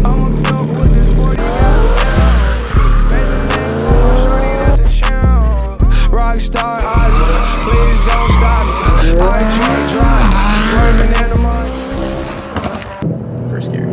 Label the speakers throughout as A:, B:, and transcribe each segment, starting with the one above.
A: I'm a pimp with this 40 down. Made the name for my shorty, that's a champ. Rockstar Ozzy, please don't stop me. I drink drive, swerving in the mud.
B: First gear.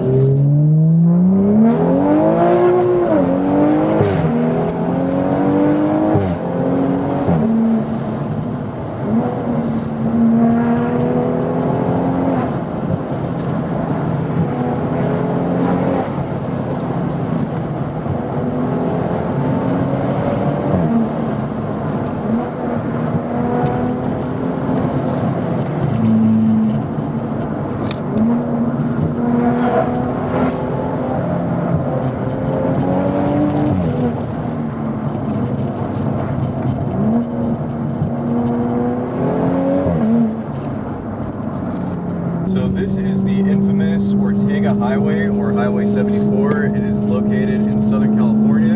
B: So this is the infamous Ortega Highway, or Highway 74. It is located in Southern California,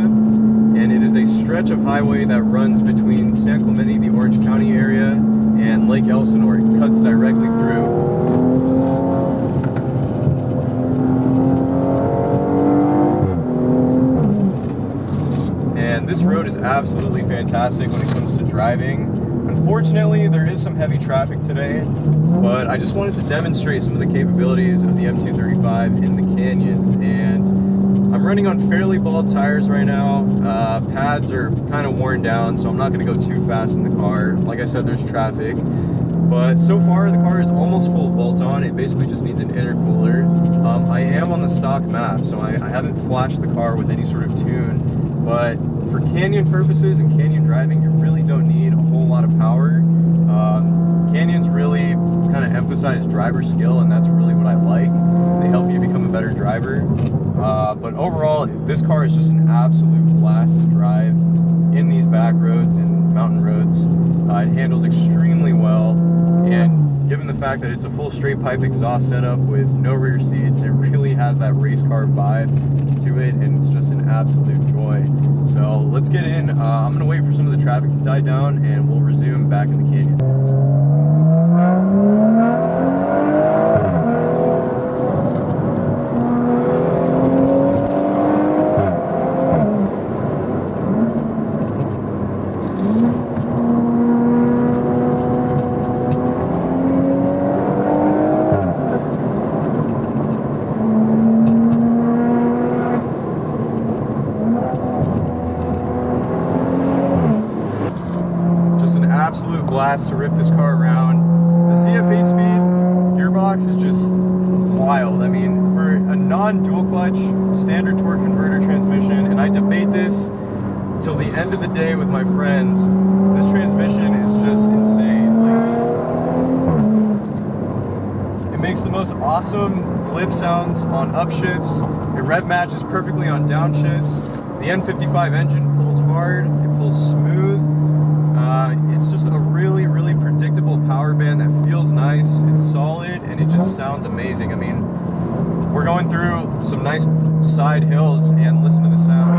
B: and it is a stretch of highway that runs between San Clemente, the Orange County area, and Lake Elsinore. It cuts directly through. And this road is absolutely fantastic when it comes to driving. Unfortunately, there is some heavy traffic today, but I just wanted to demonstrate some of the capabilities of the M235 in the canyons. And I'm running on fairly bald tires right now. Pads are kind of worn down, so I'm not going to go too fast in the car. Like I said, there's traffic. But so far, the car is almost full bolt-on. It basically just needs an intercooler. I am on the stock map, so I haven't flashed the car with any sort of tune. But for canyon purposes and canyon driving, you really don't need a whole lot of power. Canyons really kind of emphasize driver skill, and that's really what I like. They help you become a better driver. But overall, this car is just an absolute blast to drive in these back roads and mountain roads. It handles extremely well, and given the fact that it's a full straight pipe exhaust setup with no rear seats, it really has that race car vibe to it, and it's just an absolute joy. So let's get in. I'm gonna wait for some of the traffic to die down, and we'll resume back in the canyon. Absolute blast to rip this car around. The ZF 8-speed gearbox is just wild. I mean, for a non-dual clutch standard torque converter transmission, and I debate this till the end of the day with my friends, this transmission is just insane. Like, it makes the most awesome blip sounds on upshifts. It rev matches perfectly on downshifts. The N55 engine pulls hard, it pulls smooth. It's just a really, really predictable power band that feels nice, it's solid, and it just sounds amazing. I mean, we're going through some nice side hills, and listen to the sound.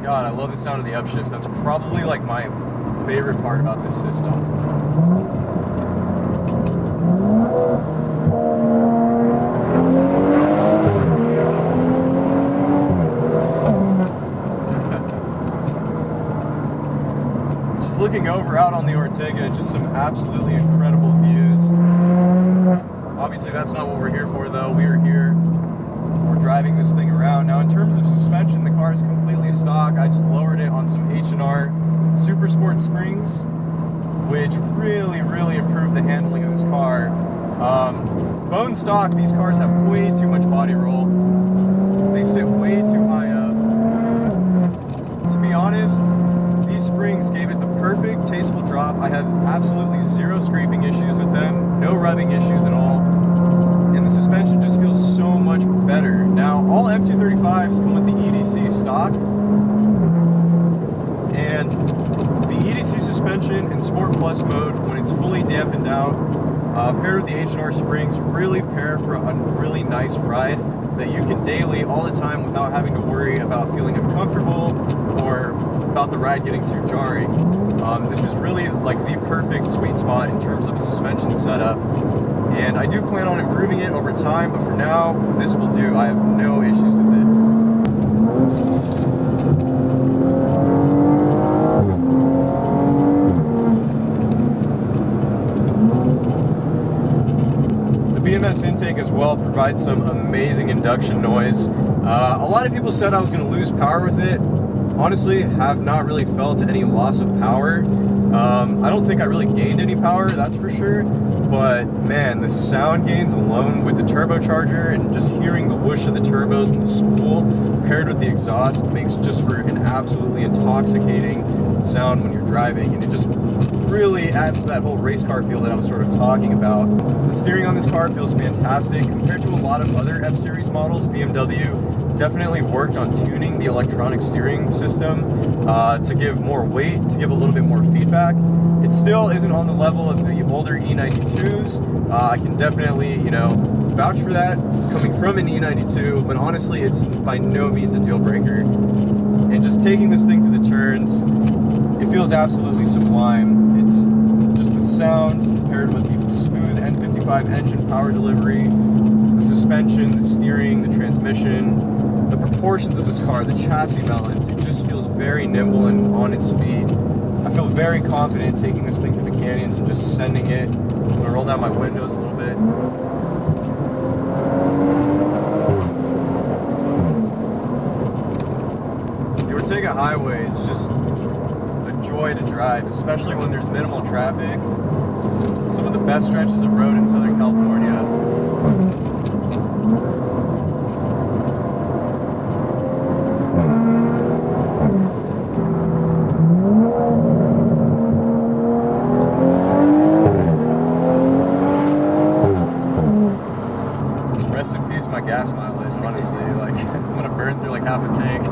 B: God, I love the sound of the upshifts. That's probably like my favorite part about this system. Looking over out on the Ortega, just some absolutely incredible views. Obviously that's not what we're here for though. We're driving this thing around. Now in terms of suspension, the car is completely stock. I just lowered it on some H&R Super Sport springs, which really, really improved the handling of this car. Bone stock, these cars have way too much body roll. They sit way too high up. To be honest, these springs gave it the perfect tasteful drop. I have absolutely zero scraping issues with them, no rubbing issues at all, and the suspension just feels so much better. Now, all M235s come with the EDC stock, and the EDC suspension in Sport Plus mode, when it's fully dampened out, paired with the H&R springs, really pair for a really nice ride that you can daily all the time without having to worry about feeling uncomfortable or about the ride getting too jarring. This is really like the perfect sweet spot in terms of a suspension setup, And I do plan on improving it over time, but for now, this will do. I have no issues with it. BMS intake as well provides some amazing induction noise. A lot of people said I was going to lose power with it. Honestly, have not really felt any loss of power. I don't think I really gained any power, that's for sure. But man, the sound gains alone with the turbocharger and just hearing the whoosh of the turbos and the spool paired with the exhaust makes just for an absolutely intoxicating sound when you're driving, and it just really adds to that whole race car feel that I was sort of talking about. The steering on this car feels fantastic compared to a lot of other F-Series models. BMW definitely worked on tuning the electronic steering system to give more weight, to give a little bit more feedback. It still isn't on the level of the older E92s. I can definitely, you know, vouch for that coming from an E92, but honestly, it's by no means a deal breaker. And just taking this thing through the turns, it feels absolutely sublime. It's just the sound paired with the smooth N55 engine power delivery, the suspension, the steering, the transmission, the proportions of this car, the chassis balance. It just feels very nimble and on its feet. I feel very confident taking this thing through the canyons and just sending it. I'm gonna roll down my windows a little bit. The Ortega Highway is just a joy to drive, especially when there's minimal traffic. Some of the best stretches of road in Southern California. Rest in peace my gas mileage, honestly. Like, I'm gonna burn through like half a tank.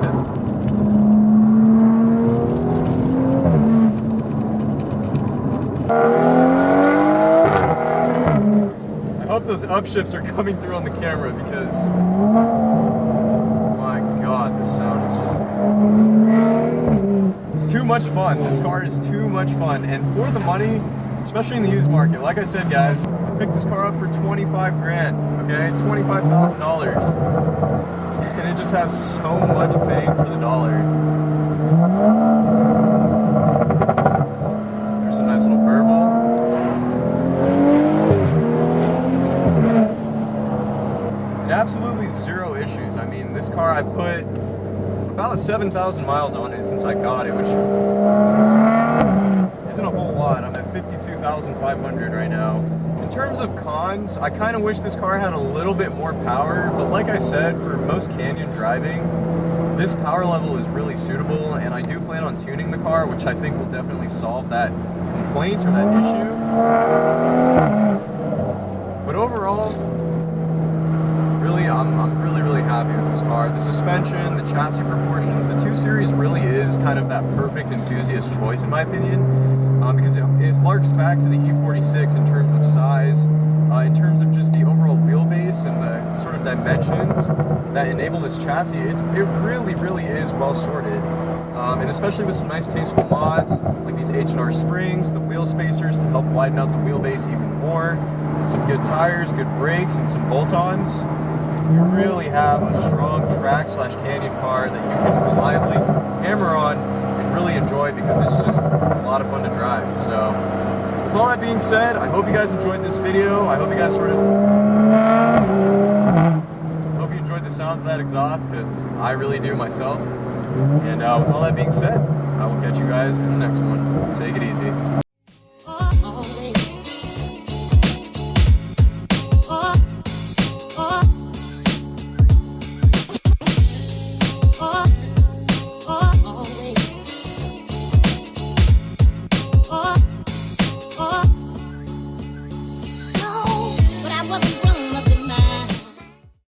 B: I hope those upshifts are coming through on the camera because, my God, this sound is just, it's too much fun. This car is too much fun. And for the money, especially in the used market, like I said, guys, I picked this car up for 25 grand, okay? $25,000. And it just has so much bang for the dollar. There's some nice little burble. And absolutely zero issues. I mean, this car, I've put about 7,000 miles on it since I got it, which isn't a whole lot. I'm at 52,500 right now. In terms of cons, I kind of wish this car had a little bit more power, but like I said, for most canyon driving, this power level is really suitable, and I do plan on tuning the car, which I think will definitely solve that complaint or that issue. But overall, really, I'm really happy with this car. The suspension, the chassis proportions, the 2 Series really is kind of that perfect enthusiast choice in my opinion. Because it harks back to the E46 in terms of size, in terms of just the overall wheelbase and the sort of dimensions that enable this chassis. It really is well sorted, and especially with some nice tasteful mods like these H&R springs, the wheel spacers to help widen out the wheelbase even more, some good tires, good brakes, and some bolt-ons. You really have a strong track/canyon car that you can reliably hammer on and really enjoy because it's a lot of fun to drive. So with all that being said, I hope you guys enjoyed this video. I hope you guys hope you enjoyed the sounds of that exhaust, because I really do myself. And with all that being said, I will catch you guys in the next one. Take it easy.